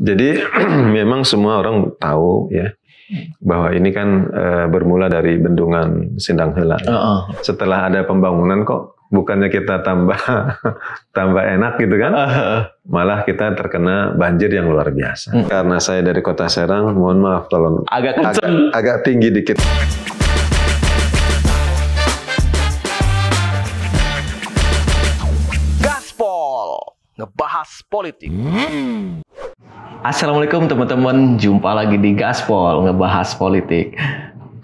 Jadi memang semua orang tahu ya bahwa ini kan bermula dari bendungan Sindang Heula. Setelah ada pembangunan kok bukannya kita tambah enak gitu kan, malah kita terkena banjir yang luar biasa. Karena saya dari Kota Serang, mohon maaf kalau agak tinggi dikit. Gaspol ngebahas politik. Assalamualaikum teman-teman, jumpa lagi di Gaspol ngebahas politik.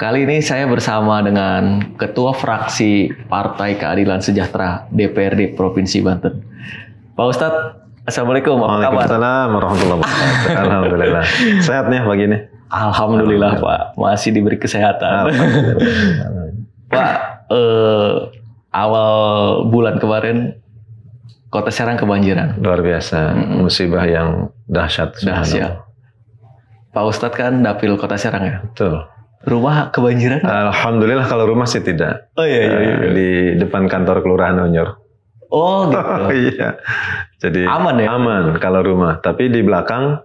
Kali ini saya bersama dengan Ketua Fraksi Partai Keadilan Sejahtera DPRD Provinsi Banten, Pak Ustadz. Assalamualaikum, apa kabar? Waalaikumsalam warahmatullahi wabarakatuh. Alhamdulillah. Sehat nih pagi ini? Alhamdulillah Pak, masih diberi kesehatan. Pak, awal bulan kemarin Kota Serang kebanjiran. Luar biasa, musibah yang dahsyat. Pak Ustadz kan dapil Kota Serang ya? Betul. Rumah kebanjiran? Alhamdulillah kalau rumah sih tidak. Oh iya. Di depan kantor Kelurahan Onyor. Oh gitu. Iya. Jadi aman ya? Aman kalau rumah. Tapi di belakang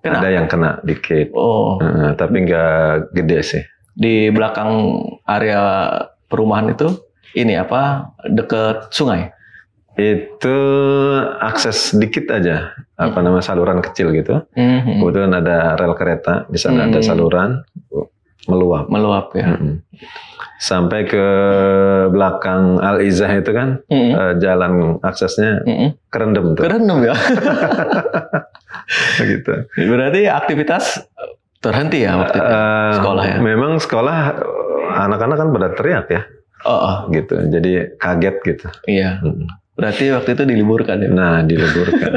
ada yang kena dikit. Oh. Tapi nggak gede sih. Di belakang area perumahan itu ini apa? Deket sungai? Itu akses dikit aja, saluran kecil gitu. Kebetulan ada rel kereta, di sana ada saluran meluap ya. Sampai ke belakang Al Izzah itu kan jalan aksesnya kerendam tuh. Kerendam ya. Gitu. Berarti aktivitas terhenti ya waktu itu sekolah ya. Memang sekolah anak-anak kan pada teriak ya. Gitu. Jadi kaget gitu. Iya. Berarti waktu itu diliburkan ya? Nah, diliburkan.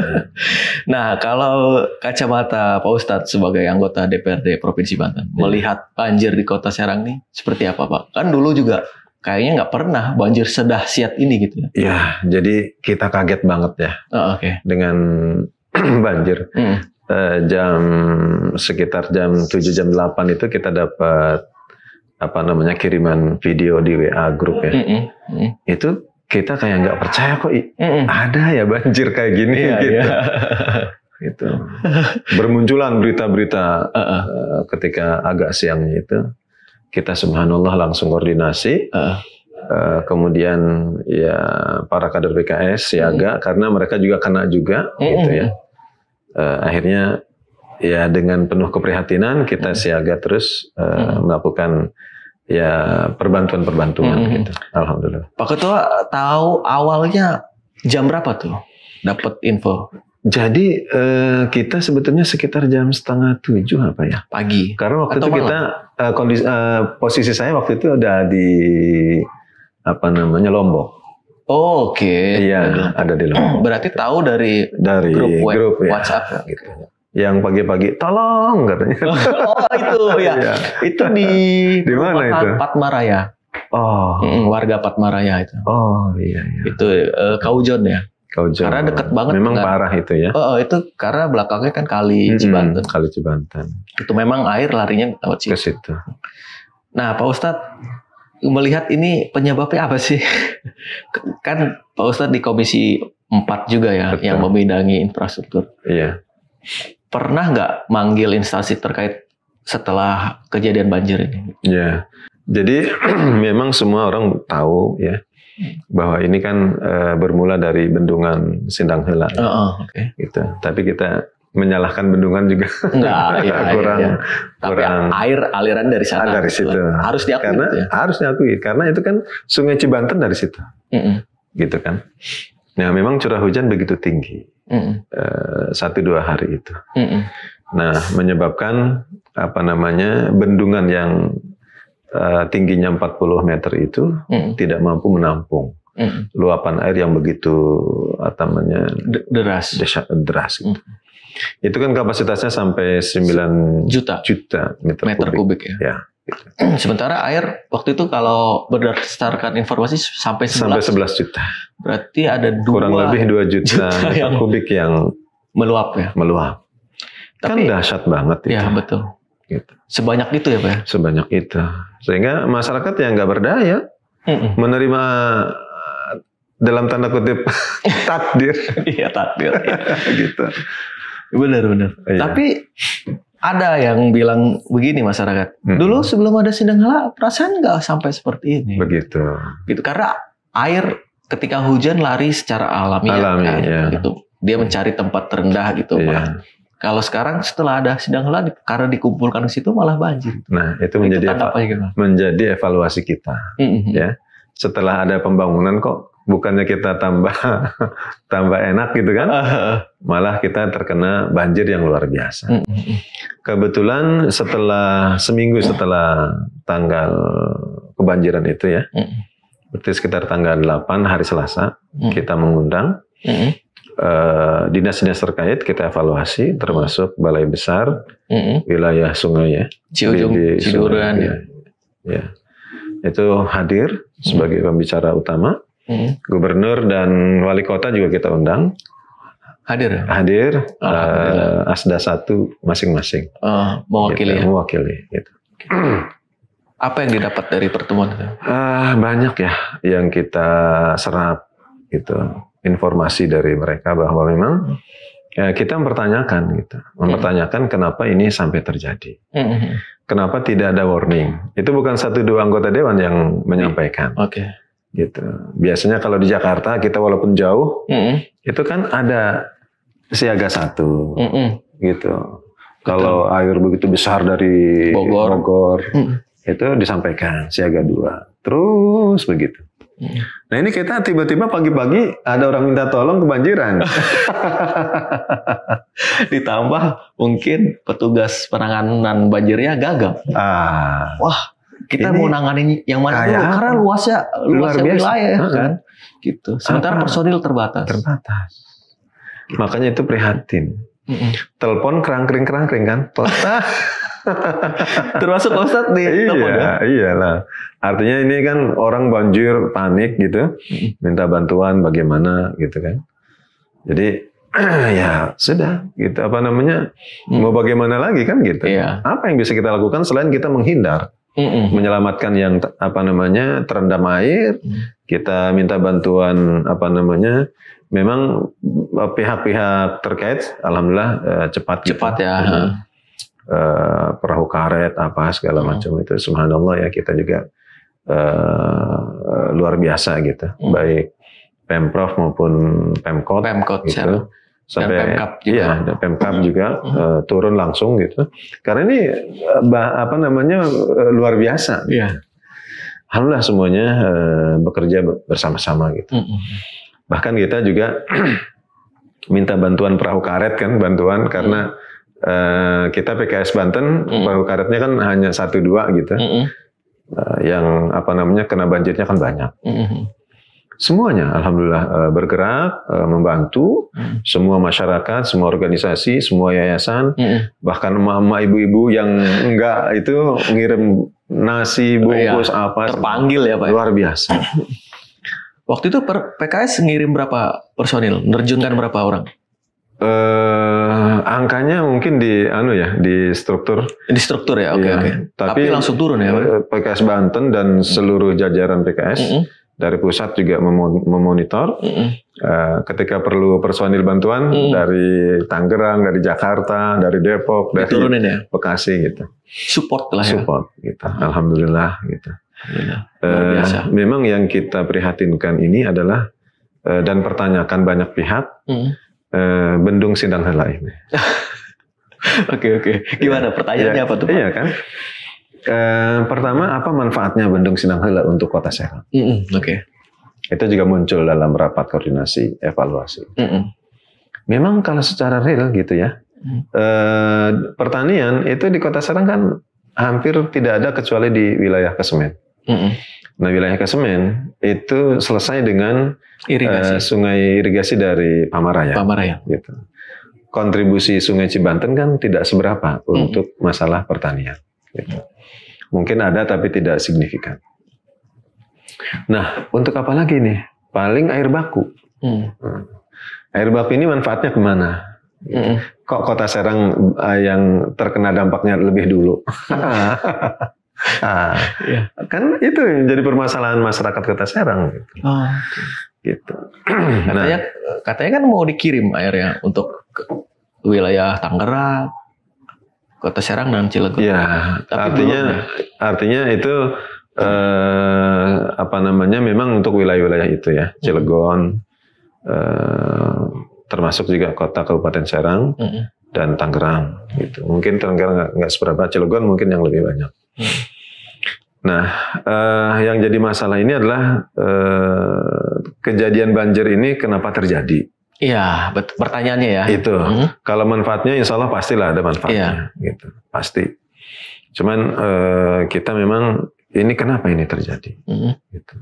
Nah, kalau kacamata Pak Ustadz sebagai anggota DPRD Provinsi Banten, melihat banjir di Kota Serang nih seperti apa Pak? Kan dulu juga kayaknya nggak pernah banjir sedahsyat ini gitu ya? Ya, jadi kita kaget banget ya dengan banjir. Sekitar jam 7, jam 8 itu kita dapat kiriman video di WA grup ya. Itu kita kayak nggak percaya kok ada ya banjir kayak gini gitu. Gitu. Bermunculan berita-berita ketika agak siangnya itu, kita subhanallah langsung koordinasi. Kemudian ya para kader PKS siaga karena mereka juga kena juga gitu ya. Akhirnya ya dengan penuh keprihatinan kita siaga terus melakukan ya perbantuan gitu. Alhamdulillah. Pak Ketua tahu awalnya jam berapa tuh dapat info? Jadi kita sebetulnya sekitar jam 6:30 apa ya? Pagi. Karena waktu atau itu kita posisi saya waktu itu ada di Lombok. Oh, oke. Iya, ada di Lombok. Berarti tahu dari grup ya, WhatsApp ya. Gitu. Yang pagi-pagi tolong katanya. Oh itu ya. Iya. Itu di mana itu? Patmaraya. Warga Patmaraya itu. Oh iya. Itu Kaujon ya. Kaujon. Karena dekat banget. Memang parah itu ya. Itu karena belakangnya kan Kali Cibanten. Kali Cibanten. Itu memang air larinya lewat situ. Ke situ. Nah Pak Ustadz melihat ini penyebabnya apa sih? Kan Pak Ustadz di Komisi 4 juga ya. Betul. Yang membidangi infrastruktur. Iya. Pernah nggak manggil instansi terkait setelah kejadian banjir ini? Ya, jadi memang semua orang tahu ya bahwa ini kan bermula dari bendungan Sindang Heula. Gitu. Tapi kita menyalahkan bendungan juga kurang. Tapi air aliran dari sana. Dari situ. Harus diakui. Karena ya? Harus diakui karena itu kan Sungai Cibanten dari situ. Gitu kan. Nah, memang curah hujan begitu tinggi. 1-2 hari itu. Nah, menyebabkan bendungan yang tingginya 40 meter itu tidak mampu menampung luapan air yang begitu deras gitu. Itu kan kapasitasnya sampai 9 juta meter kubik ya. Gitu. Sementara air waktu itu kalau berdasarkan informasi sampai 11 juta. Berarti ada kurang lebih 2 juta meter kubik yang meluap ya. Meluap. Tapi, kan dahsyat banget itu. Ya betul. Gitu. Sebanyak itu ya Pak? Sebanyak itu. Sehingga masyarakat yang nggak berdaya menerima dalam tanda kutip takdir. Iya takdir. Gitu. Benar. Iya. Tapi ada yang bilang begini masyarakat. Dulu sebelum ada Sindang Hala, perasaan nggak sampai seperti ini. Begitu. Gitu karena air ketika hujan lari secara alami kan, ya. gitu. Dia mencari tempat terendah gitu. Iya. Kalau sekarang setelah ada Sindang Hala karena dikumpulkan di situ malah banjir. Nah, itu menjadi evaluasi kita. Ya. Setelah ada pembangunan kok bukannya kita tambah enak gitu kan? Malah kita terkena banjir yang luar biasa. Kebetulan seminggu setelah tanggal kebanjiran itu ya. Berarti sekitar tanggal 8 hari Selasa kita mengundang dinas-dinas terkait, kita evaluasi termasuk Balai Besar wilayah sungai ya, Ciduran ya. Itu hadir sebagai pembicara utama. Gubernur dan wali kota juga kita undang. Hadir Asda 1 masing-masing. Mewakili gitu. Apa yang didapat dari pertemuan itu? Banyak ya yang kita serap gitu, informasi dari mereka bahwa memang kita mempertanyakan kenapa ini sampai terjadi. Kenapa tidak ada warning? Itu bukan 1-2 anggota dewan yang menyampaikan. Gitu. Biasanya kalau di Jakarta kita walaupun jauh, itu kan ada siaga 1 gitu. Kalau air begitu besar dari Bogor itu disampaikan siaga 2. Terus begitu. Nah ini kita tiba-tiba pagi-pagi ada orang minta tolong kebanjiran. Ditambah mungkin petugas penanganan banjirnya gagal. Wah, kita mau nanganin yang mana dulu? Karena luasnya wilayah kan. Gitu. Sementara personil terbatas. Makanya itu prihatin. Telepon kerangkring kan. Termasuk Ustadz nih. Iyalah. Artinya ini kan orang banjir panik gitu, minta bantuan bagaimana gitu kan. Jadi ya sudah gitu mau bagaimana lagi kan gitu. Apa yang bisa kita lakukan selain kita menghindar, menyelamatkan yang terendam air, kita minta bantuan memang pihak-pihak terkait alhamdulillah cepat ya. Perahu karet segala macam itu subhanallah ya, kita juga luar biasa gitu, baik Pemprov maupun Pemkot gitu. Sampai Pemkab juga turun langsung gitu. Karena ini luar biasa. Alhamdulillah semuanya bekerja bersama-sama gitu. Bahkan kita juga minta bantuan perahu karet kan, karena kita PKS Banten perahu karetnya kan hanya 1-2 gitu. Yang kena banjirnya kan banyak. Semuanya alhamdulillah bergerak, membantu semua masyarakat, semua organisasi, semua yayasan, bahkan emak-emak ibu-ibu yang enggak itu ngirim nasi bungkus terpanggil ya Pak. Luar biasa. Waktu itu PKS ngirim berapa personil? Nerjunkan berapa orang? Angkanya mungkin di struktur. Di struktur ya, oke. Tapi langsung turun ya, Pak? PKS Banten dan seluruh jajaran PKS dari pusat juga memonitor. Ketika perlu personil bantuan dari Tangerang, dari Jakarta, dari Depok, dari Bekasi gitu. Support lah ya. Support gitu. Alhamdulillah gitu. Memang yang kita prihatinkan ini adalah dan pertanyakan banyak pihak. Bendung Sindang Hala ini. Oke. Gimana pertanyaannya apa tuh Pak? Iya kan. Pertama, apa manfaatnya Bendung Sindang Hala untuk Kota Serang? Itu juga muncul dalam rapat koordinasi evaluasi. Memang kalau secara real gitu ya, pertanian itu di Kota Serang kan hampir tidak ada kecuali di wilayah Kesemen. Nah, wilayah Kesemen itu selesai dengan sungai irigasi dari Pamaraya. Gitu. Kontribusi Sungai Cibanten kan tidak seberapa untuk masalah pertanian. Gitu. Mungkin ada tapi tidak signifikan. Nah, untuk apa lagi nih? Paling air baku. Air baku ini manfaatnya kemana? Kok Kota Serang yang terkena dampaknya lebih dulu? Kan itu yang jadi permasalahan masyarakat Kota Serang. Gitu. Katanya kan mau dikirim airnya untuk wilayah Tangerang, Kota Serang dan Cilegon. Ya, Tapi artinya itu memang untuk wilayah-wilayah itu ya, Cilegon, termasuk juga kota Kabupaten Serang dan Tangerang gitu. Mungkin Tangerang nggak seberapa, Cilegon mungkin yang lebih banyak. Nah, yang jadi masalah ini adalah kejadian banjir ini kenapa terjadi? Iya, pertanyaannya ya. Itu. Kalau manfaatnya insya Allah pastilah ada manfaatnya. Gitu. Pasti. Cuman kita memang ini kenapa ini terjadi? Gitu.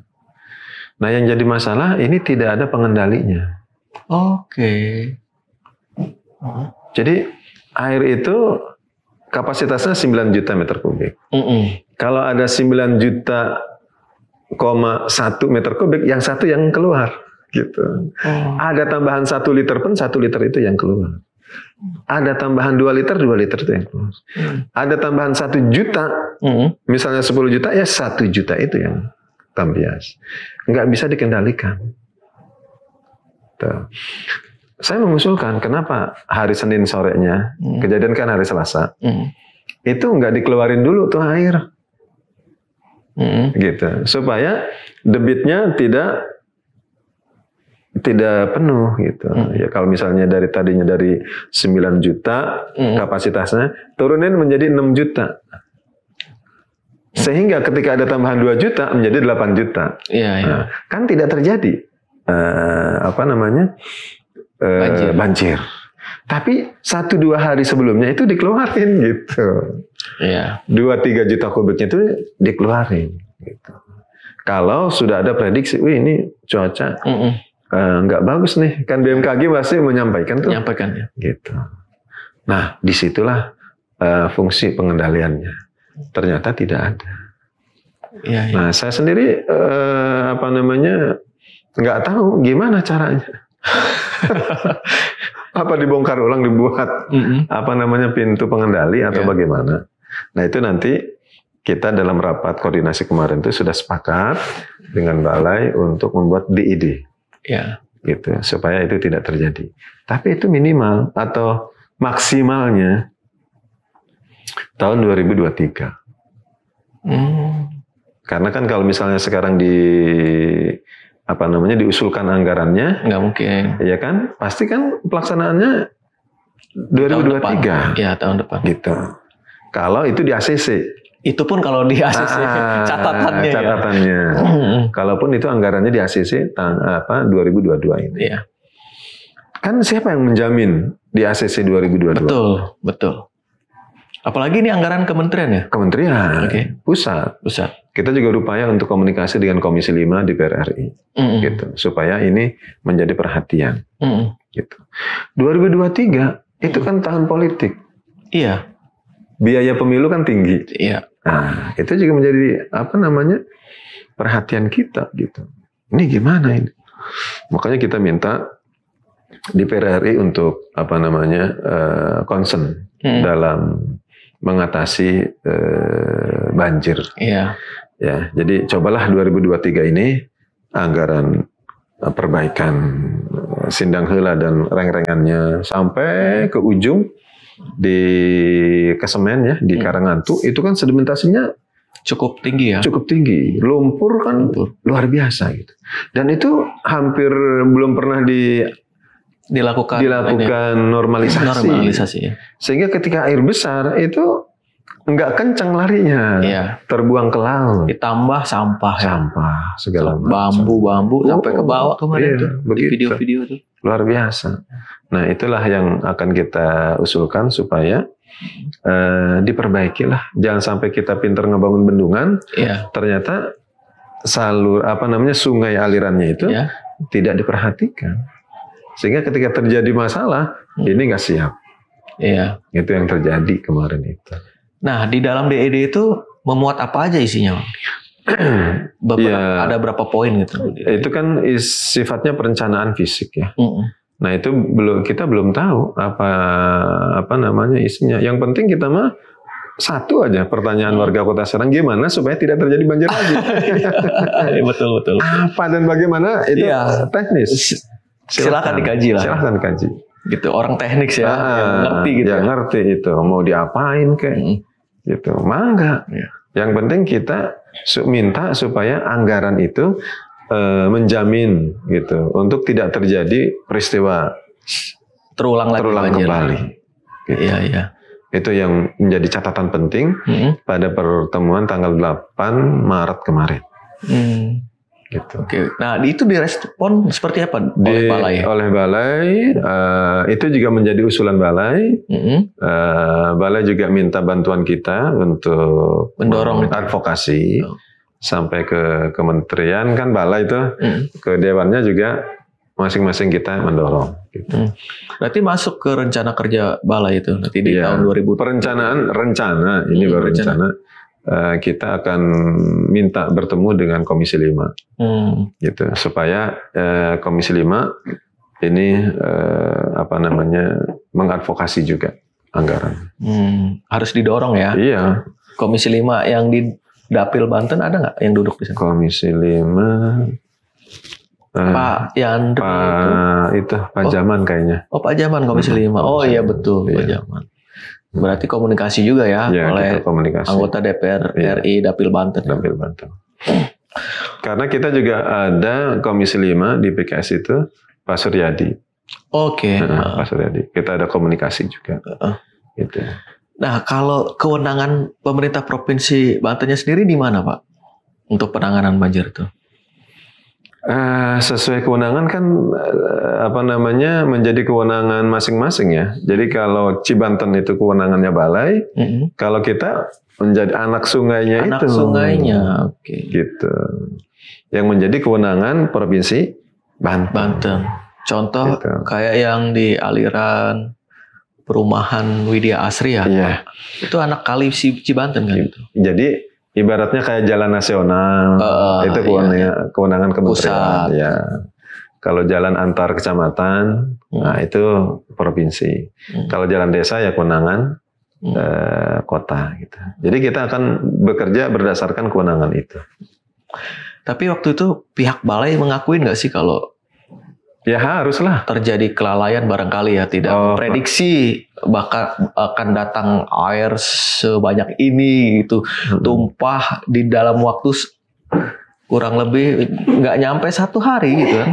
Nah yang jadi masalah ini tidak ada pengendalinya. Oke. Jadi air itu kapasitasnya 9 juta meter kubik. Kalau ada 9 juta, 1 meter kubik, yang satu yang keluar. Gitu. Ada tambahan 1 liter pun 1 liter itu yang keluar. Ada tambahan 2 liter itu yang keluar. Ada tambahan 1 juta, misalnya 10 juta, ya 1 juta itu yang tambias. Nggak bisa dikendalikan. Tuh. Saya mengusulkan kenapa hari Senin sorenya, kejadian kan hari Selasa, itu nggak dikeluarin dulu tuh air. Gitu. Supaya debitnya tidak penuh gitu. Ya kalau misalnya tadinya dari 9 juta kapasitasnya turunin menjadi 6 juta. Sehingga ketika ada tambahan 2 juta menjadi 8 juta. Nah, kan tidak terjadi banjir. Tapi 1-2 hari sebelumnya itu dikeluarin gitu. 2-3 juta kubiknya itu dikeluarin gitu. Kalau sudah ada prediksi, ini cuaca nggak bagus nih, kan BMKG pasti menyampaikan tuh. Menyampaikan ya. Gitu. Nah, disitulah fungsi pengendaliannya. Ternyata tidak ada. Nah, saya sendiri nggak tahu gimana caranya. Apa dibongkar ulang, dibuat pintu pengendali atau bagaimana? Nah, itu nanti kita dalam rapat koordinasi kemarin itu sudah sepakat dengan Balai untuk membuat DID. Gitu, supaya itu tidak terjadi. Tapi itu minimal atau maksimalnya tahun 2023. Karena kan kalau misalnya sekarang diusulkan anggarannya, nggak mungkin. Ya kan, pasti kan pelaksanaannya 2023. Tahun depan. Gitu. Kalau itu di ACC. Itu pun kalau di ACC catatannya. Kalaupun itu anggarannya di ACC 2022 ini. Kan siapa yang menjamin di ACC 2022? Betul. Apalagi ini anggaran kementerian ya? Kementerian. Pusat. Kita juga berupaya untuk komunikasi dengan Komisi 5 DPR RI. Gitu. Supaya ini menjadi perhatian. Gitu. 2023 itu kan tahun politik. Biaya pemilu kan tinggi. Nah, itu juga menjadi perhatian kita gitu. Ini gimana ini? Makanya kita minta DPR RI untuk concern dalam mengatasi banjir. Ya, jadi cobalah 2023 ini anggaran perbaikan Sindang Heula dan reng-rengannya sampai ke ujung di Kesemen ya, di Karangantu itu kan sedimentasinya cukup tinggi ya. Cukup tinggi. Lumpur kan luar biasa gitu. Dan itu hampir belum pernah dilakukan normalisasi ya. Sehingga ketika air besar itu nggak kencang larinya. Terbuang ke laut. Ditambah sampah segala macam. Bambu sampai ke bawah kemarin tuh di video-video tuh. Luar biasa. Nah, itulah yang akan kita usulkan supaya diperbaikilah. Jangan sampai kita pintar ngebangun bendungan, ternyata sungai alirannya itu tidak diperhatikan. Sehingga ketika terjadi masalah, ini nggak siap. Itu yang terjadi kemarin itu. Nah, di dalam DED itu memuat apa aja isinya? Ada berapa poin gitu? Itu kan sifatnya perencanaan fisik ya. Nah, itu kita belum tahu apa namanya isinya. Yang penting kita mah satu aja pertanyaan warga Kota Serang, gimana supaya tidak terjadi banjir lagi. Betul. Apa dan bagaimana itu teknis. Silakan dikaji lah. Silakan dikaji. Gitu, orang teknik ya, yang ngerti gitu. Yang ngerti itu mau diapain kayak gitu. Mangga. Yang penting kita minta supaya anggaran itu menjamin gitu untuk tidak terjadi peristiwa terulang kembali. Gitu. Iya. Itu yang menjadi catatan penting pada pertemuan tanggal 8 Maret kemarin. Gitu. Oke. Nah, itu direspon seperti apa oleh Balai? Oleh Balai, itu juga menjadi usulan Balai. Balai juga minta bantuan kita untuk mendorong advokasi sampai ke kementerian, kan Balai itu ke dewannya juga masing-masing kita mendorong. Gitu. Berarti masuk ke rencana kerja Balai itu nanti di tahun 2000. Rencana ini baru rencana. Kita akan minta bertemu dengan Komisi 5 gitu supaya Komisi 5 ini mengadvokasi juga anggaran. Harus didorong ya. Iya. Komisi 5 yang di Dapil Banten ada nggak yang duduk di sana? Komisi 5 Pak Yandri Pak Jaman kayaknya. Oh, Pak Jaman Komisi 5. Oh iya betul, Pak Jaman. Berarti komunikasi juga ya oleh anggota DPR RI Dapil Banten. Karena kita juga ada Komisi 5 di PKS itu Pak Suryadi. Oke. Pak Suryadi. Kita ada komunikasi juga. Gitu. Nah, kalau kewenangan pemerintah Provinsi Bantennya sendiri di mana, Pak? Untuk penanganan banjir itu? Sesuai kewenangan kan menjadi kewenangan masing-masing ya. Jadi kalau Cibanten itu kewenangannya Balai, kalau kita menjadi anak sungainya. Oke. Gitu. Yang menjadi kewenangan Provinsi Banten. Contoh gitu. Kayak yang di aliran perumahan Widya Asri ya. Iya. Itu anak kali Cibanten kan itu. Jadi ibaratnya kayak jalan nasional, itu kewenangan kementerian. Ya. Kalau jalan antar kecamatan, nah itu provinsi. Kalau jalan desa ya kewenangan kota. Gitu. Jadi kita akan bekerja berdasarkan kewenangan itu. Tapi waktu itu pihak Balai mengakuin nggak sih kalau ya haruslah terjadi kelalaian barangkali ya, tidak memprediksi bakal akan datang air sebanyak ini gitu, tumpah di dalam waktu kurang lebih nggak nyampe 1 hari gitu kan,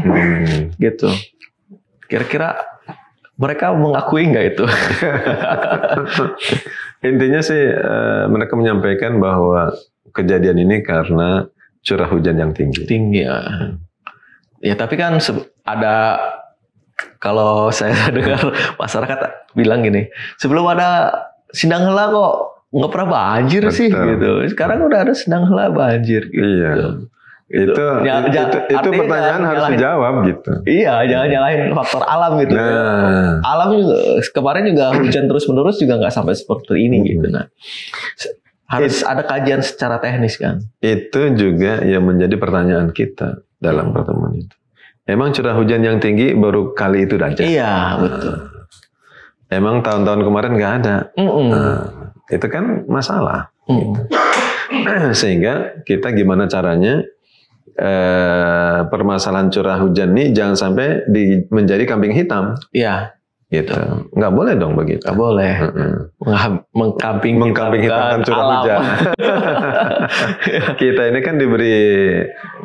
gitu. Kira-kira mereka mengakui nggak itu? Intinya sih mereka menyampaikan bahwa kejadian ini karena curah hujan yang tinggi. Ya. Ya tapi kan ada, kalau saya dengar masyarakat bilang gini, sebelum ada Sindang Hela kok nggak pernah banjir. Betul. Sih gitu. Sekarang udah ada Sindang Hela banjir gitu. Iya. Gitu. Itu pertanyaan harus dijawab gitu. Iya, jangan nyalahin faktor alam gitu. Nah. Alam juga kemarin juga hujan terus-menerus juga nggak sampai seperti ini gitu. Nah, harus ada kajian secara teknis kan. Itu juga yang menjadi pertanyaan kita dalam pertemuan itu. Emang curah hujan yang tinggi baru kali itu aja? Iya, betul. Emang tahun-tahun kemarin nggak ada? Itu kan masalah. Gitu. Sehingga kita gimana caranya permasalahan curah hujan ini jangan sampai menjadi kambing hitam. Iya. Gitu. Nggak boleh dong begitu. Nggak boleh. Mengkambing hitamkan curah hujan. Kita ini kan diberi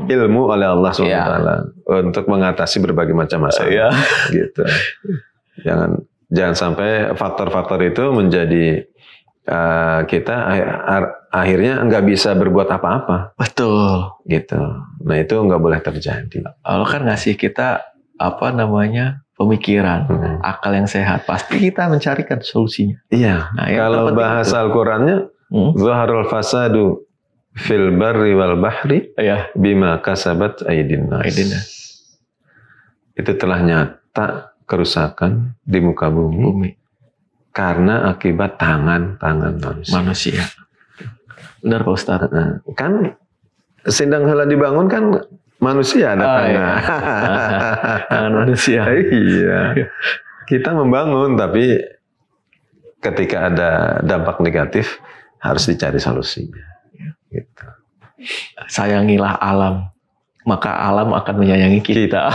ilmu oleh Allah SWT untuk mengatasi berbagai macam masalah. Gitu. Jangan sampai faktor-faktor itu menjadi kita akhirnya nggak bisa berbuat apa-apa. Betul. Gitu. Nah itu nggak boleh terjadi. Allah kan ngasih kita pemikiran, akal yang sehat. Pasti kita mencarikan solusinya. Iya. Nah, kalau bahasa Al-Qurannya, zaharul fasadu fil barri wal bahri bima kasabat aydin nas. Itu telah nyata kerusakan di muka bumi. Karena akibat tangan manusia. Benar Pak Ustadz. Kan Sindang Hela dibangun kan manusia ada tangan. Tangan manusia. Iya. Kita membangun tapi ketika ada dampak negatif harus dicari solusinya. Gitu. Sayangilah alam. maka alam akan menyayangi kita.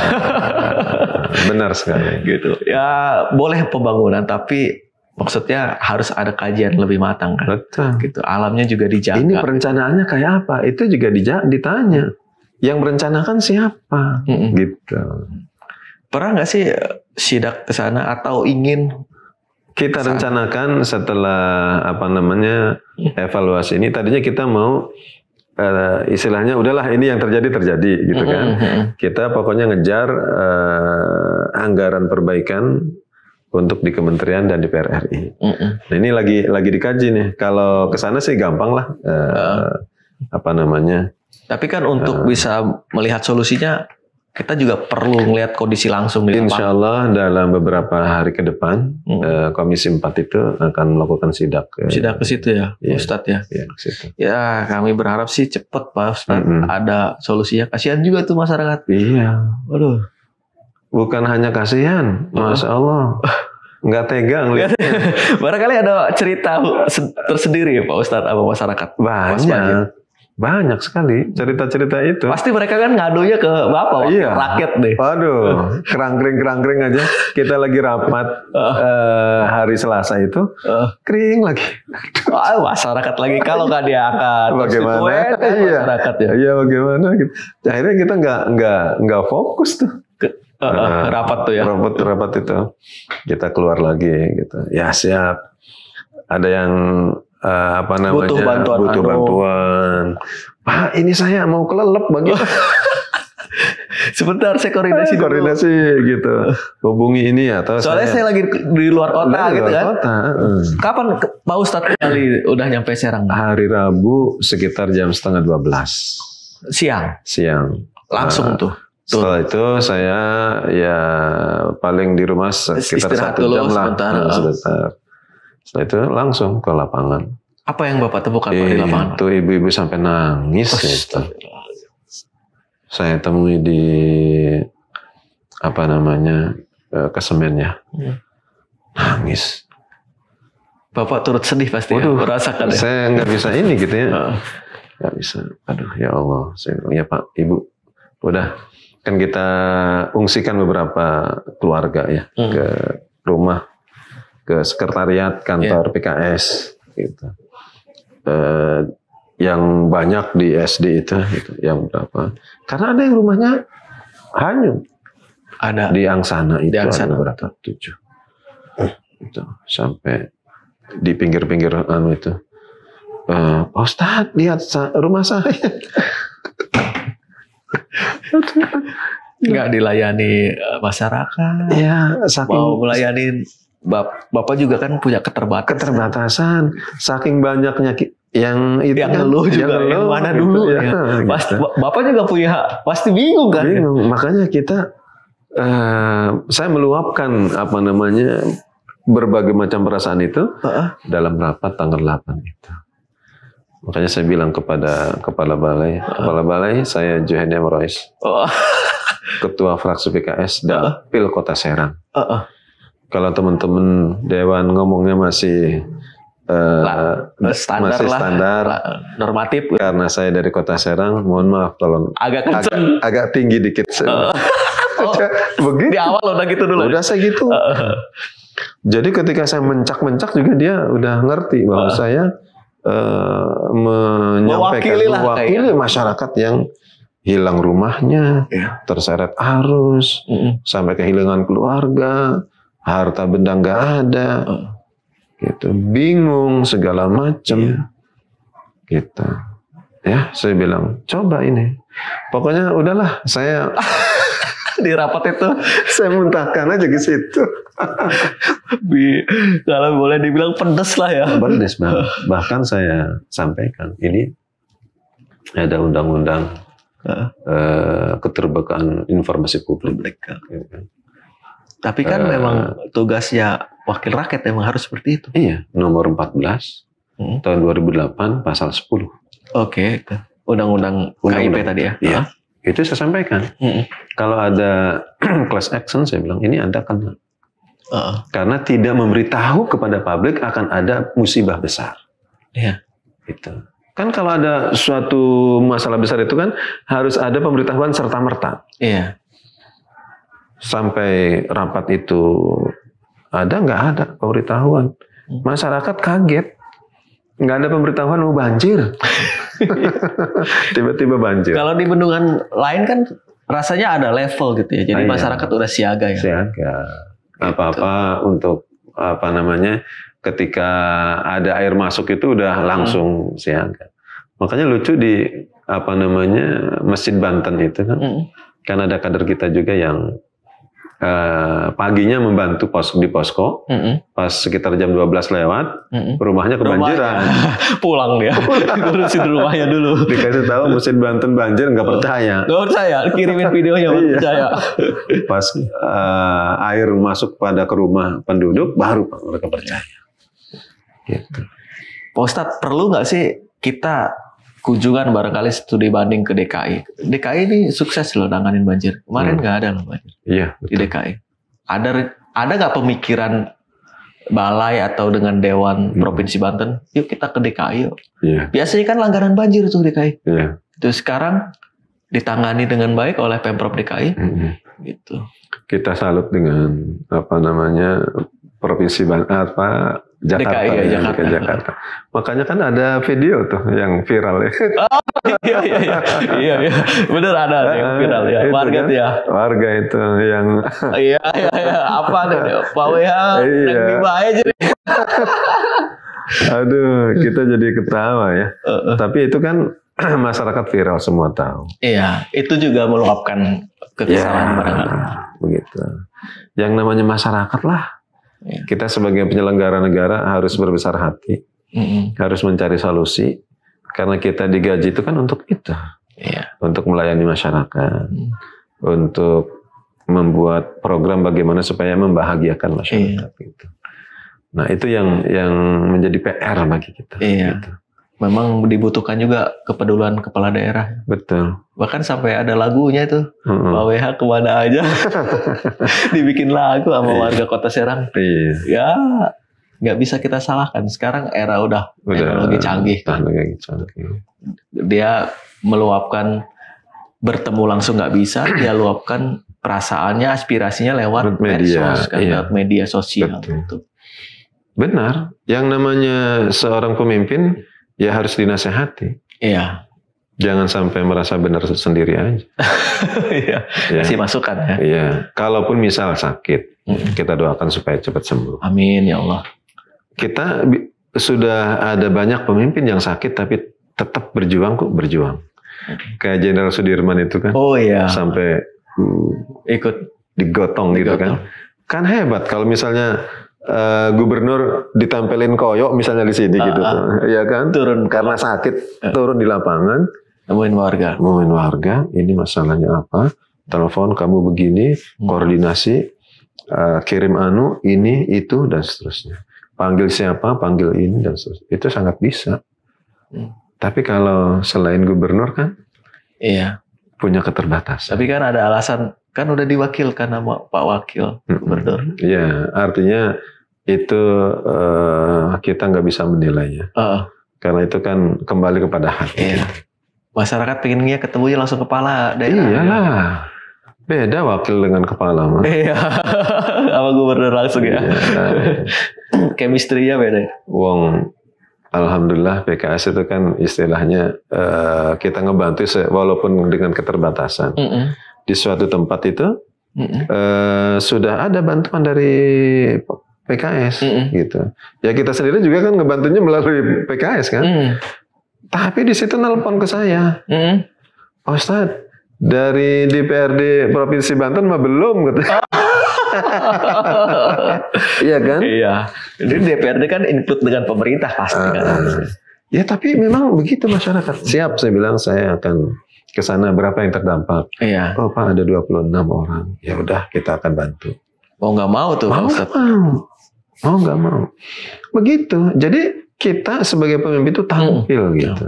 Benar sekali. Gitu. Ya boleh pembangunan, tapi maksudnya harus ada kajian lebih matang kan. Betul. Gitu. Alamnya juga dijaga. Ini perencanaannya kayak apa? Itu juga ditanya. Yang merencanakan siapa? Gitu. Pernah nggak sih sidak ke sana atau ingin? Kita rencanakan setelah evaluasi ini. Tadinya kita mau istilahnya udahlah ini yang terjadi gitu kan. Kita pokoknya ngejar anggaran perbaikan untuk di Kementerian dan DPR RI. Nah ini lagi dikaji nih. Kalau ke sana sih gampang lah. Tapi kan untuk bisa melihat solusinya, kita juga perlu melihat kondisi langsung di lapangan. Insya Allah dalam beberapa hari ke depan, Komisi 4 itu akan melakukan sidak ke situ ya, Ustadz ya. Ke situ. Ya, kami berharap sih cepat Pak Ustadz ada solusinya. Kasihan juga tuh masyarakat. Iya. Waduh. Bukan hanya kasihan, Masya Allah. Nggak tega ngeliatnya. Barangkali ada cerita tersendiri Pak Ustadz apa masyarakat? Banyak sekali cerita-cerita itu. Pasti mereka kan ngadunya ke Bapak, rakyat deh. Waduh, kerangkring aja. Kita lagi rapat hari Selasa itu, kering lagi. Masyarakat lagi kalau nggak diangkat. Bagaimana? Masyarakat ya. Iya, bagaimana gitu. Akhirnya kita nggak fokus tuh. Rapat tuh ya. Rapat itu. Kita keluar lagi gitu. Ya siap. Ada yang butuh bantuan. Pak, ini saya mau kelelep bagaimana? Sebentar saya koordinasi gitu. Hubungi ini atau soalnya saya lagi di luar kota gitu kan. Kapan Pak Ustadz kali udah nyampe Serang? Hari Rabu sekitar jam 11:30. Siang. Langsung tuh. Setelah itu saya ya paling di rumah sekitar 1 jam lah. Sebentar. Setelah itu langsung ke lapangan. Apa yang Bapak temukan di lapangan? Itu ibu-ibu sampai nangis. Gitu. Saya temui di kesemennya. Nangis. Bapak turut sedih pasti. Merasakan ya? Saya nggak bisa ini gitu ya. Nggak bisa. Aduh ya Allah. Saya bilang, ya Pak, Ibu. Udah. Kan kita ungsikan beberapa keluarga ya. Ke rumah. Ke sekretariat kantor PKS gitu. Yang banyak di SD itu gitu, yang berapa? Karena ada yang rumahnya hanyut. Ada di Angsana itu ada berapa? 7. Itu sampai di pinggir-pinggir itu. Pak Ustadz, lihat rumah saya. Nggak dilayani masyarakat. Ya, mau melayani Bapak juga kan punya keterbatasan. Saking banyaknya yang itu yang ngeluh juga, yang mana gitu, dulu ya. Pasti, Bapak juga pasti bingung kan? Bingung. Makanya kita saya meluapkan berbagai macam perasaan itu dalam rapat tanggal 8 itu. Makanya saya bilang kepada kepala balai saya Juhani Amrois, ketua fraksi PKS Dapil Kota Serang. Kalau teman-teman Dewan ngomongnya masih standar normatif. Karena saya dari Kota Serang, mohon maaf kalau agak tinggi dikit. Begitu. Di awal udah gitu dulu. Udah saya gitu. Jadi ketika saya mencak-mencak juga dia udah ngerti bahwa saya mewakili masyarakat yang hilang rumahnya, terseret arus, sampai kehilangan keluarga. Harta benda nggak ada, gitu, bingung segala macam, gitu. Ya, saya bilang coba ini, pokoknya udahlah saya di rapat itu saya muntahkan aja ke situ. Kalau boleh dibilang pedes lah ya. Pedes banget. Bahkan saya sampaikan ini ada undang-undang keterbukaan informasi publik. Gitu. Tapi kan memang tugasnya wakil rakyat memang harus seperti itu. Iya, nomor 14 tahun 2008 pasal 10. Oke, undang-undang KIP tadi ya. Iya. Itu saya sampaikan. Kalau ada class action saya bilang ini Anda kan karena tidak memberitahu kepada publik akan ada musibah besar. Iya. Itu. Kan kalau ada suatu masalah besar itu kan harus ada pemberitahuan serta-merta. Iya. Sampai rapat itu nggak ada pemberitahuan. Masyarakat kaget. Nggak ada pemberitahuan mau banjir. Tiba-tiba banjir. Kalau di bendungan lain kan rasanya ada level gitu ya. Jadi masyarakat udah siaga ya. Siaga. Apa-apa untuk ketika ada air masuk itu udah langsung siaga. Makanya lucu di Masjid Banten itu kan ada kader kita juga yang paginya membantu di posko. Pas sekitar jam 12 lewat, rumahnya kebanjiran. Pulang dia. Ngurusin rumahnya dulu. Dikasih tahu Masjid Banten banjir, nggak percaya. Nggak percaya, kirimin videonya, nggak percaya. Pas air masuk ke rumah penduduk, baru mereka percaya. Gitu. Pak Ustadz, perlu nggak sih kita kunjungan barangkali studi banding ke DKI? DKI ini sukses loh nanganin banjir. Kemarin nggak ada loh banjir di DKI. Ada nggak pemikiran balai atau dengan Dewan Provinsi Banten? Yuk kita ke DKI yuk. Biasanya kan langganan banjir tuh DKI. Itu sekarang ditangani dengan baik oleh Pemprov DKI. Gitu. Kita salut dengan Provinsi Jakarta, Jakarta. Makanya kan ada video tuh yang viral ya. Iya. Bener ada yang viral ya. Warga kan, tuh ya. Warga itu yang. Iya. Apa tuh? Pak WH yang aja. Aduh, kita jadi ketawa ya. Tapi itu kan masyarakat viral semua tahu. Iya, itu juga meluapkan kekesalan barangkali. Begitu. Yang namanya masyarakat lah. Kita sebagai penyelenggara negara harus berbesar hati, harus mencari solusi, karena kita digaji itu kan untuk itu, untuk melayani masyarakat, untuk membuat program bagaimana supaya membahagiakan masyarakat. Gitu. Nah itu yang menjadi PR bagi kita. Gitu. Memang dibutuhkan juga kepedulian kepala daerah. Betul. Bahkan sampai ada lagunya itu, Pak WH kemana aja, dibikin lagu sama warga Kota Serang. Ya, nggak bisa kita salahkan. Sekarang era udah teknologi canggih. Dia meluapkan, bertemu langsung nggak bisa, dia luapkan perasaannya, aspirasinya lewat medsos, lewat media sosial. Gitu. Benar. Yang namanya seorang pemimpin ya harus dinasehati. Iya. Jangan sampai merasa benar sendiri aja. Kasih masukan ya. Iya. Kalaupun misal sakit, kita doakan supaya cepat sembuh. Amin ya Allah. Kita sudah ada banyak pemimpin yang sakit tapi tetap berjuang. Kayak Jenderal Sudirman itu kan. Oh iya. Sampai ikut digotong gitu kan. Kan hebat kalau misalnya gubernur ditempelin koyok misalnya di sini gitu tuh, ya kan? Turun karena sakit, turun di lapangan, nemuin warga. Ini masalahnya apa? Telepon kamu begini, koordinasi, kirim ini itu dan seterusnya. Panggil siapa? Panggil ini dan seterusnya. Itu sangat bisa. Tapi kalau selain gubernur kan, punya keterbatasan. Tapi kan ada alasan, kan udah diwakilkan sama Pak Wakil Gubernur. Iya, artinya itu kita nggak bisa menilainya. Karena itu kan kembali kepada hati. Masyarakat pengennya ketemunya langsung kepala daerah. Iyalah. Beda wakil dengan kepala mah. Iya. Sama gubernur langsung ya. Chemistry-nya beda. Wong alhamdulillah PKS itu kan istilahnya kita ngebantu walaupun dengan keterbatasan. Di suatu tempat itu sudah ada bantuan dari PKS gitu. Ya kita sendiri juga kan ngebantunya melalui PKS kan. Tapi di situ nelpon ke saya. Pak Ustadz, dari DPRD Provinsi Banten mah belum gitu. Iya kan? Iya. Jadi DPRD kan input dengan pemerintah pasti kan. Ya tapi memang begitu masyarakat. Siap, saya bilang saya akan ke sana, berapa yang terdampak. Oh Pak, ada 26 orang. Ya udah, kita akan bantu. Mau nggak mau tuh. Mau nggak mau. Begitu. Jadi kita sebagai pemimpin itu tampil gitu.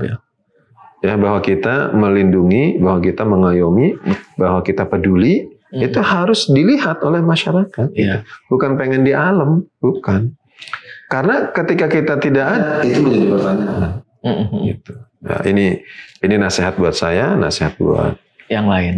Ya, bahwa kita melindungi, bahwa kita mengayomi, bahwa kita peduli, itu harus dilihat oleh masyarakat. Gitu. Bukan pengen di alam, bukan. Karena ketika kita tidak ada, itu menjadi pertanyaan. Gitu. Nah, ini nasihat buat saya, nasihat buat yang lain.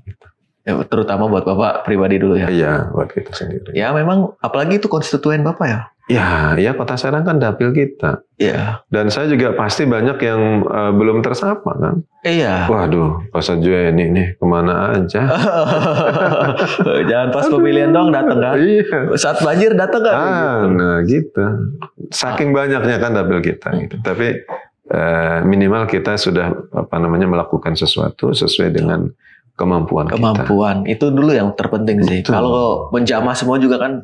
Gitu. Ya, terutama buat Bapak pribadi dulu ya. Iya, buat kita sendiri. Ya memang, apalagi itu konstituen Bapak ya. Ya, Kota Serang kan dapil kita. Iya. Dan saya juga pasti banyak yang belum tersapa kan. Iya. Waduh, Pak Sajweni nih kemana aja. Jangan pas pemilihan dong datang kan. Iya. Saat banjir datang kan. Nah gitu. Saking banyaknya kan dapil kita. Gitu. Tapi minimal kita sudah melakukan sesuatu sesuai dengan kemampuan kita. Itu dulu yang terpenting sih. Betul. Kalau menjamah semua juga kan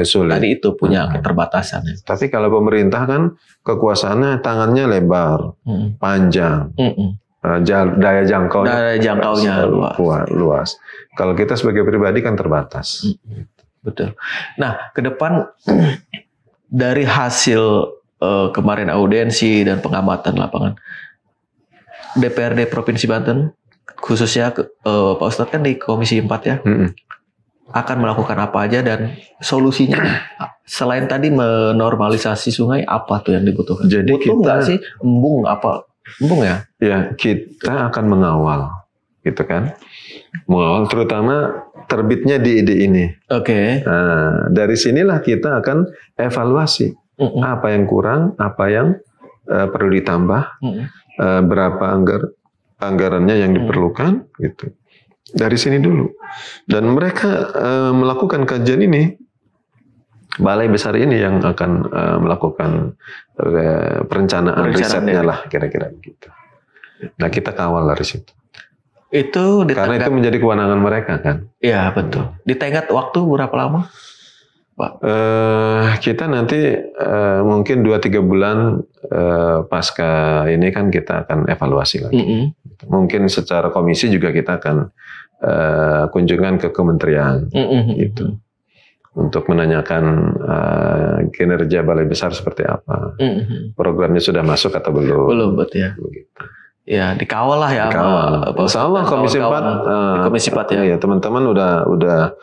sulit. Tadi itu punya keterbatasan. Tapi kalau pemerintah kan kekuasaannya tangannya lebar, panjang, daya jangkaunya luas. Kalau kita sebagai pribadi kan terbatas. Betul. Nah, ke depan dari hasil kemarin audiensi dan pengamatan lapangan, DPRD Provinsi Banten khususnya Pak Ustadz kan di Komisi 4 ya, akan melakukan apa aja dan solusinya selain tadi menormalisasi sungai, apa tuh yang dibutuhkan? Jadi butuh nggak sih embung ya? Ya, kita akan mengawal, gitu kan? Mengawal terutama terbitnya DID ini. Oke. Nah, dari sinilah kita akan evaluasi apa yang kurang, apa yang perlu ditambah, berapa anggarannya yang diperlukan, gitu. Dari sini dulu. Dan mereka melakukan kajian ini, balai besar ini yang akan melakukan perencanaan risetnya lah, kira-kira begitu. Nah, kita kawal dari situ. Karena itu menjadi kewenangan mereka kan. Iya, betul. Ditenggat waktu berapa lama, Pak? Kita nanti mungkin 2-3 bulan pasca ini kan kita akan evaluasi lagi. Mungkin secara komisi juga kita akan kunjungan ke kementerian gitu. Untuk menanyakan kinerja balai besar seperti apa. Programnya sudah masuk atau belum? Belum, betul ya. Begitu. Ya, dikawal lah ya. Insya Allah Komisi 4 Komisi 4 ya. Ya, teman-teman udah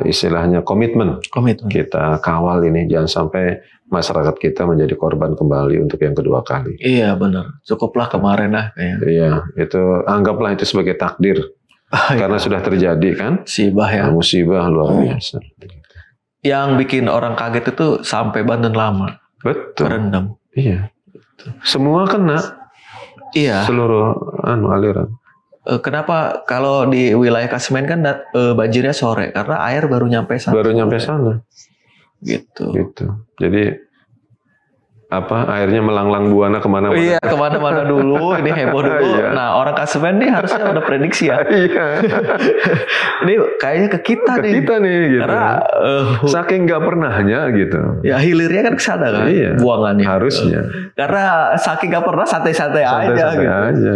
istilahnya komitmen. Kita kawal ini, jangan sampai masyarakat kita menjadi korban kembali untuk yang kedua kali. Iya, benar. Cukuplah kemarin lah kayaknya. Iya, itu anggaplah itu sebagai takdir. Karena sudah terjadi kan. Musibah ya. Musibah luar biasa. Yang bikin orang kaget itu sampai Banten lama. Betul. Merendam. Iya. Semua kena. Iya. Seluruh aliran. Kenapa kalau di wilayah Kasemen kan banjirnya sore karena air baru nyampe sana. Gitu. Jadi airnya melanglang buana kemana-mana. Iya, kemana-mana dulu. Ini heboh dulu. Iya. Nah, orang Kasemen nih harusnya udah prediksi ya. Iya. Ini kayaknya ke kita nih. Gitu. Karena saking nggak pernahnya gitu. Ya hilirnya kan ke sana kan. Iya. Buangannya. Harusnya. Karena saking nggak pernah santai-santai aja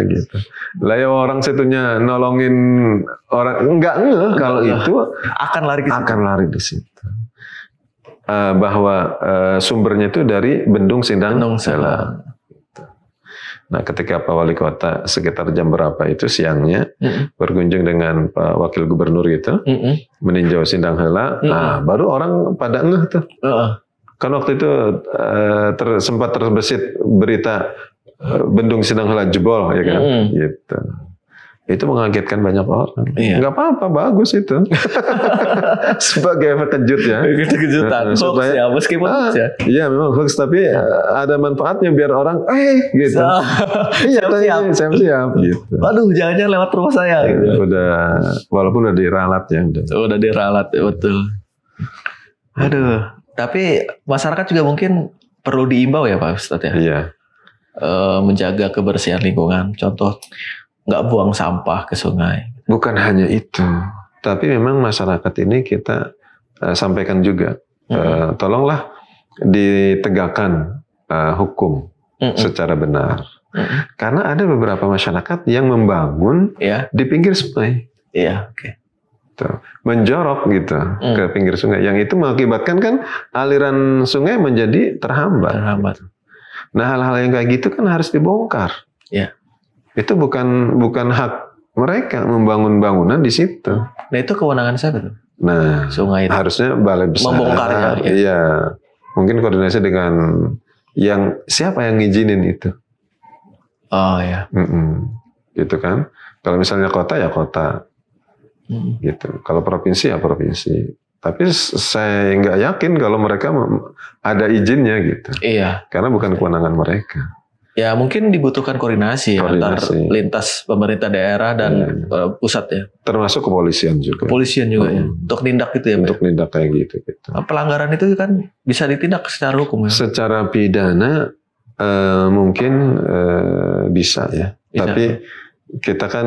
gitu. Lah ya orang situnya nolongin orang nggak kalau itu akan lari ke situ. Bahwa sumbernya itu dari Bendung Sindang Hela. Nah, ketika Pak Wali Kota sekitar jam berapa itu siangnya berkunjung dengan Pak Wakil Gubernur itu meninjau Sindang Hela, nah baru orang pada ngeh tuh. Kan waktu itu sempat terbesit berita Bendung Sindang Hela jebol ya kan, gitu. Itu mengagetkan banyak orang. Iya. Nggak apa-apa, bagus itu. Sebagai efek kejut ya. Kejutan. Hoax ya, meskipun hoax ya. Iya memang hoax, tapi ada manfaatnya biar orang, gitu. Iya, siap gitu. Waduh, jangan-jangan lewat rumah saya. Gitu. Walaupun udah diralat ya. Udah diralat, betul. Aduh, tapi masyarakat juga mungkin perlu diimbau ya Pak Ustadz ya. Iya. Menjaga kebersihan lingkungan. Contoh, nggak buang sampah ke sungai. Bukan hanya itu, tapi memang masyarakat ini kita sampaikan juga, tolonglah ditegakkan hukum secara benar. Karena ada beberapa masyarakat yang membangun di pinggir sungai. Iya, oke. Menjorok gitu ke pinggir sungai, yang itu mengakibatkan kan aliran sungai menjadi terhambat. Nah, hal-hal yang kayak gitu kan harus dibongkar. Iya. Itu bukan hak mereka membangun bangunan di situ. Nah, itu kewenangan siapa tuh? Nah, sungai itu. Harusnya balai besar. Membongkarnya. Iya. Mungkin koordinasi dengan yang siapa yang ngizinin itu. Oh ya. Gitu kan. Kalau misalnya kota ya kota. Gitu. Kalau provinsi ya provinsi. Tapi saya nggak yakin kalau mereka ada izinnya gitu. Iya. Karena bukan kewenangan mereka. Ya mungkin dibutuhkan koordinasi. Antar lintas pemerintah daerah dan pusat ya. Termasuk kepolisian juga. Kepolisian juga ya. Untuk nindak gitu ya. Untuk nindak kayak gitu. Pelanggaran itu kan bisa ditindak secara hukum ya. Secara pidana mungkin bisa ya. Bisa. Tapi kita kan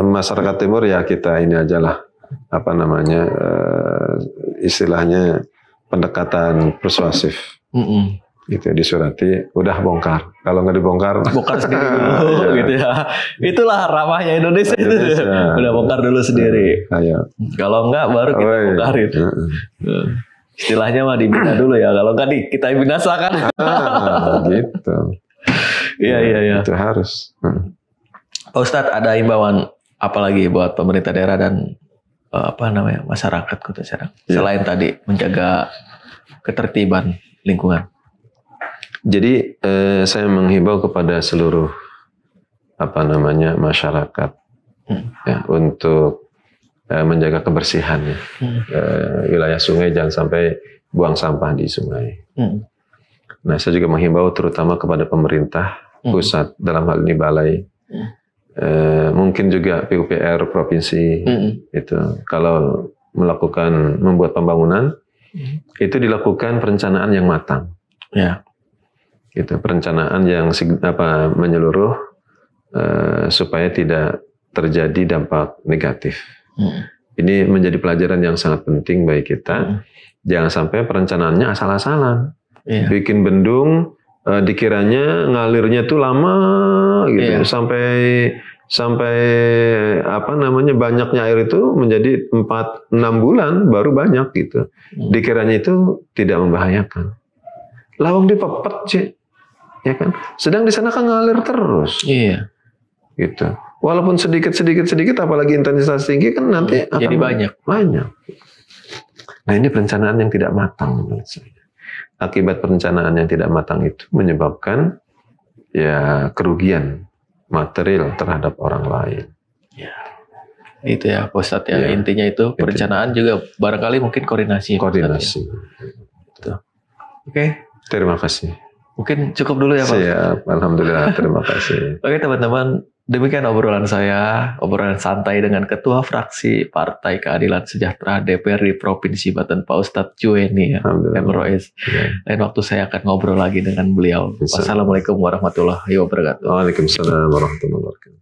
masyarakat timur ya kita ini aja lah. Apa namanya istilahnya pendekatan persuasif. Gitu disurati, udah bongkar. Kalau nggak dibongkar, bongkar sendiri dulu, gitu ya. Itulah ramahnya Indonesia. Itu. Udah bongkar dulu sendiri. Kalau nggak, baru kita bongkarin. Istilahnya mah dibina dulu ya. Kalau nggak kita binasakan. Gitu. Iya. Itu harus. Pak Ustadz, ada imbauan apa lagi buat pemerintah daerah dan masyarakat Kota Serang? Selain tadi menjaga ketertiban lingkungan. Jadi saya menghimbau kepada seluruh masyarakat ya, untuk menjaga kebersihan wilayah sungai, jangan sampai buang sampah di sungai. Nah, saya juga menghimbau terutama kepada pemerintah pusat, dalam hal ini balai, mungkin juga PUPR provinsi itu kalau membuat pembangunan itu dilakukan perencanaan yang matang. Ya. Gitu, perencanaan yang menyeluruh supaya tidak terjadi dampak negatif. Ini menjadi pelajaran yang sangat penting bagi kita. Jangan sampai perencanaannya asal-asalan. Bikin bendung, dikiranya ngalirnya tuh lama gitu, sampai banyaknya air itu menjadi 4-6 bulan baru banyak gitu. Dikiranya itu tidak membahayakan. Lawang dipepet sih. Ya kan, sedang di sana kan ngalir terus. Iya. Gitu. Walaupun sedikit, apalagi intensitas tinggi kan nanti akan jadi banyak. Nah, ini perencanaan yang tidak matang menurut saya. Akibat perencanaan yang tidak matang itu menyebabkan ya kerugian material terhadap orang lain. Ya. Itu ya, Pak Ustadz ya. Intinya itu perencanaan juga barangkali mungkin koordinasi. Koordinasi. Ya. Oke. Terima kasih. Mungkin cukup dulu ya Pak. Siap, alhamdulillah, terima kasih. Oke teman-teman, demikian obrolan saya, obrolan santai dengan Ketua Fraksi Partai Keadilan Sejahtera DPRD Provinsi Banten, Pak Ustadz Juweni MROS. Lain waktu saya akan ngobrol lagi dengan beliau. Wassalamualaikum warahmatullahi wabarakatuh. Waalaikumsalam warahmatullahi wabarakatuh.